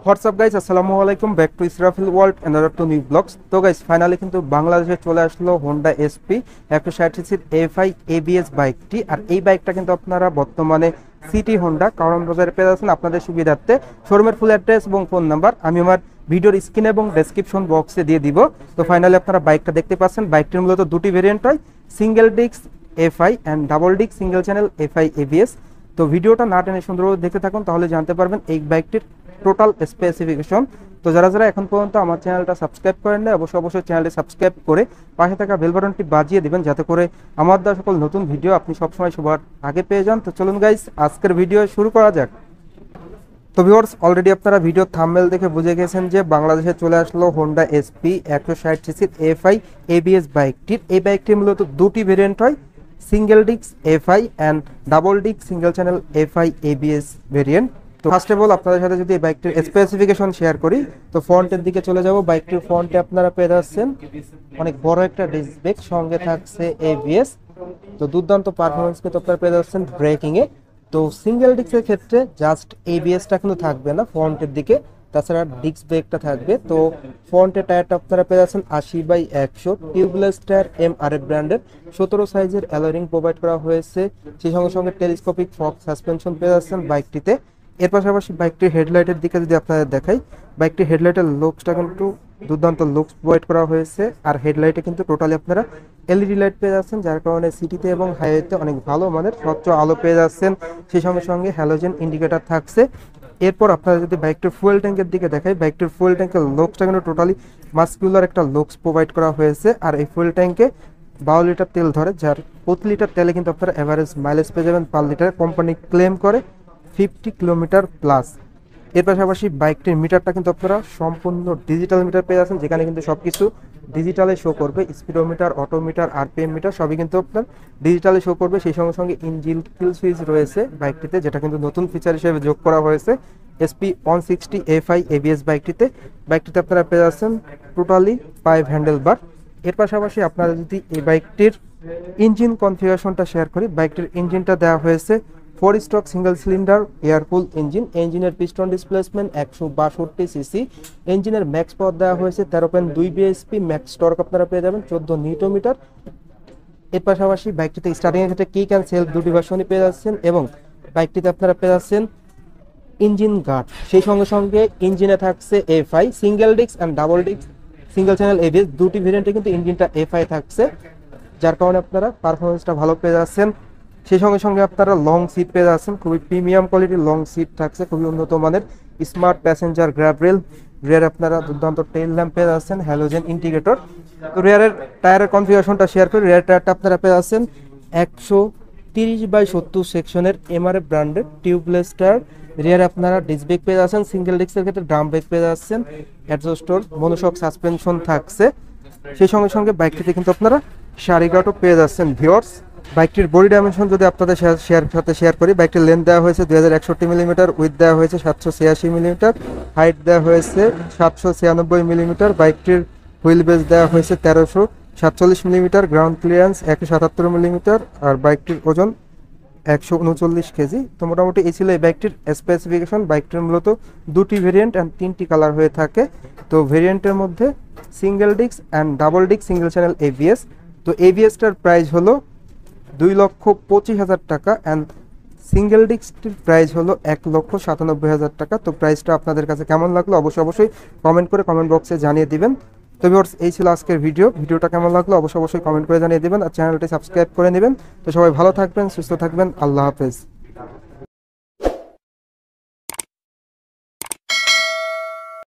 WhatsApp guys, আসসালামু আলাইকুম, back to Israfil world another to new blogs. তো গাইস ফাইনালি কিন্তু বাংলাদেশে চলে আসলো হোন্ডা এসপি 160 সিসির এফআই এবিএস বাইকটি। আর এই বাইকটা কিন্তু আপনারা বর্তমানে সিটি হোন্ডা কারণ বাজারে পেয়ে যাচ্ছেন আপনাদের সুবিধার্থে। শোরুমের ফুল অ্যাড্রেস এবং ফোন নাম্বার আমি আমার ভিডিওর স্ক্রিন এবং ডেসক্রিপশন বক্সে দিয়ে দিব। তো ফাইনালি আপনারা বাইকটা দেখতে পাচ্ছেন। বাইকটির মূলত দুটি ভেরিয়েন্ট হয়, single disc FI and double disc single channel FI ABS. তো ভিডিওটা না টেনে সুন্দরভাবে দেখতে থাকুন, তাহলে জানতে পারবেন এই বাইকটির টোটাল স্পেসিফিকেশন। তো যারা যারা এখন পর্যন্ত আমার চ্যানেলটা সাবস্ক্রাইব করেন না, অবশ্যই চ্যানেলটি সাবস্ক্রাইব করে পাশে থাকা বেল বাটনটি বাজিয়ে দিবেন, যাতে করে আমার দেওয়া সকল নতুন ভিডিও আপনি সবসময় সবার আগে পেয়ে যান। তো চলুন গাইস, আজকের ভিডিও শুরু করা যাক। তো ভিউয়ার্স, অলরেডি আপনারা ভিডিও থাম্বনেল দেখে বুঝে গেছেন যে বাংলাদেশে চলে আসলো হোন্ডা এসপি 160 সিসির এফআই এবিএস বাইকটির। এই বাইকটির মূলত দুটি ভেরিয়েন্ট হয়, single disc FI and double disc single channel FI ABS variant. তো ফার্স্ট অফ অল আপনাদের সাথে যদি এই বাইকটির স্পেসিফিকেশন শেয়ার করি, তো ফ্রন্টের দিকে চলে যাব। বাইকটির ফ্রন্টে আপনারা পেয়ে যাচ্ছেন অনেক বড় একটা ডিস্ক ব্রেক, সঙ্গে থাকছে এবিএস। তো দুর্দান্ত পারফরমেন্স কিন্তু আপনারা পেয়ে যাচ্ছেন ব্রেকিং এ। তো সিঙ্গেল ডিস্কের ক্ষেত্রে জাস্ট এবিএসটা কিন্তু থাকবে না ফ্রন্টের দিকে, তাছাড়া ডিস্ক ব্রেকটা থাকবে। তো ফ্রন্টের টায়ারটা আপনারা পেয়ে যাচ্ছেন 80/100 টিউবলেস টায়ার এমআরএফ ব্র্যান্ডের 17 সাইজের অ্যালয় প্রোভাইড করা হয়েছে। সেই সঙ্গে সঙ্গে টেলিস্কোপিক ফগ সাসপেনশন পেয়ে যাচ্ছেন বাইকটিতে। এর পাশাপাশি বাইকটির হেডলাইটের দিকে যদি আপনাদের দেখাই, বাইকটির হেডলাইটের লুকসটা কিন্তু দুর্দান্ত লুকস প্রোভাইড করা হয়েছে। আর হেডলাইটে কিন্তু টোটালি আপনারা এলইডি লাইট পেয়ে যাচ্ছেন, যার কারণে সিটিতে এবং হাইওয়েতে অনেক ভালো মানের স্বচ্ছ আলো পেয়ে যাচ্ছেন। সেই সঙ্গে সঙ্গে হ্যালোজেন ইন্ডিকেটর থাকছে। এরপর আপনারা যদি বাইকটির ফুয়েল ট্যাঙ্কের দিকে দেখাই, বাইকটির ফুয়েল ট্যাঙ্কের লুকসটা কিন্তু টোটালি মাস্কুলার একটা লুকস প্রোভাইড করা হয়েছে। আর এই ফুয়েল ট্যাঙ্কে 12 লিটার তেল ধরে, যার প্রতি লিটার তেলে কিন্তু আপনারা এভারেজ মাইলেজ পেয়ে যাবেন পার লিটারে। কোম্পানি ক্লেম করে 50 কিলোমিটার প্লাস। এর পাশাপাশি বাইকটির মিটারটা কিন্তু আপনারা সম্পূর্ণ ডিজিটাল মিটার পেয়ে যাচ্ছেন, যেখানে কিন্তু সবকিছু ডিজিটালে শো করবে। স্পিডোমিটার, অটোমিটার, আরপিএম মিটার সবই কিন্তু আপনার ডিজিটালে শো করবে। সেই সঙ্গে সঙ্গে ইঞ্জিন কিল সুইচ রয়েছে বাইকটিতে, যেটা কিন্তু নতুন ফিচার হিসেবে যোগ করা হয়েছে এসপি 160 এফআই এবিএস বাইকটিতে। বাইকটিতে আপনারা পেয়ে যাচ্ছেন টোটালি 5 হ্যান্ডেল বার। এর পাশাপাশি আপনারা যদি এই বাইকটির ইঞ্জিন কনফিগারেশনটা শেয়ার করি, বাইকটির ইঞ্জিনটা দেওয়া হয়েছে 4 stroke single cylinder air cool engine. ইঞ্জিনের পিস্টন ডিসপ্লেসমেন্ট 162 সিসি। ইঞ্জিনের ম্যাক্স পাওয়ার দেওয়া হয়েছে 13.2 বিএসপি। ম্যাক্স টর্ক আপনারা পেয়ে যাবেন 14 নিউটন মিটার। এর পাশাপাশি বাইকটিতে স্টার্টিং এর ক্ষেত্রে কিক অ্যান্ড সেলফ দুটি ভার্সনই পেয়ে যাচ্ছেন, এবং বাইকটিতে আপনারা পেয়ে যাচ্ছেন ইঞ্জিন গার্ড। সেই সঙ্গে সঙ্গে ইঞ্জিনে থাকছে FI single disc and double disc single channel ABS, দুটি ভেরিয়েন্টে কিন্তু ইঞ্জিনটা এফআই থাকছে, যার কারণে আপনারা পারফরমেন্সটা ভালো পেয়ে যাচ্ছেন। সেই সঙ্গে সঙ্গে আপনারা লং সিট পেয়ে যাচ্ছেন, খুবই প্রিমিয়াম কোয়ালিটির লং সিট থাকছে, খুবই উন্নত মানের smart passenger grab rail. Rare আপনারা দুর্দান্ত টেইল ল্যাম্প পেয়ে যাচ্ছেন, হ্যালোজেন ইন্ডিকেটর। তো রেয়ারের টায়ারের কনফিগারেশনটা শেয়ার করি। রেয়ার টায়ারটা আপনারা পেয়ে যাচ্ছেন 130/70 সেকশনের এমআরএফ ব্র্যান্ডের টিউবলেস টায়ার। রেয়ার আপনারা ডিস্ক ব্রেক পেয়ে যাচ্ছেন, সিঙ্গেল ডিস্কের ক্ষেত্রে ড্রাম ব্রেক পেয়ে যাচ্ছেন, অ্যাডজাস্টর মনোশক সাসপেনশন থাকছে। সেই সঙ্গে সঙ্গে বাইকটিতে কিন্তু আপনারা সারিগাটও পেয়ে যাচ্ছেন। ভিউয়ার্স, বাইকটির বডি ডাইমেনশন যদি আপনাদের সাথে শেয়ার করি, বাইকটির লেন্থ দেওয়া হয়েছে 2061 মিলিমিটার, উইথ দেওয়া হয়েছে 786 মিলিমিটার, হাইট দেওয়া হয়েছে 796 মিলিমিটার। বাইকটির হুইল বেস দেওয়া হয়েছে 1347 মিলিমিটার, গ্রাউন্ড ক্লিয়ারেন্স 177 মিলিমিটার, আর বাইকটির ওজন 139 কেজি। তো মোটামুটি এই ছিল এই বাইকটির স্পেসিফিকেশন। বাইকটির মূলত দুটি ভেরিয়েন্ট অ্যান্ড 3টি কালার হয়ে থাকে। তো ভেরিয়েন্টের মধ্যে single disc and double disc single channel ABS. তো এবিএসটার প্রাইস হলো 2,25,000 টাকা অ্যান্ড সিঙ্গেল ডিস্কটির প্রাইস হলো 1,97,000 টাকা। তো প্রাইসটা আপনাদের কাছে কেমন লাগলো অবশ্যই কমেন্ট করে কমেন্ট বক্সে জানিয়ে দিবেন। তো ভিউয়ার্স, এই ছিল আজকের ভিডিওটা কেমন লাগলো অবশ্যই কমেন্ট করে জানিয়ে দিবেন, আর চ্যানেলটি সাবস্ক্রাইব করে নেবেন। তো সবাই ভালো থাকবেন, সুস্থ থাকবেন, আল্লাহ হাফেজ।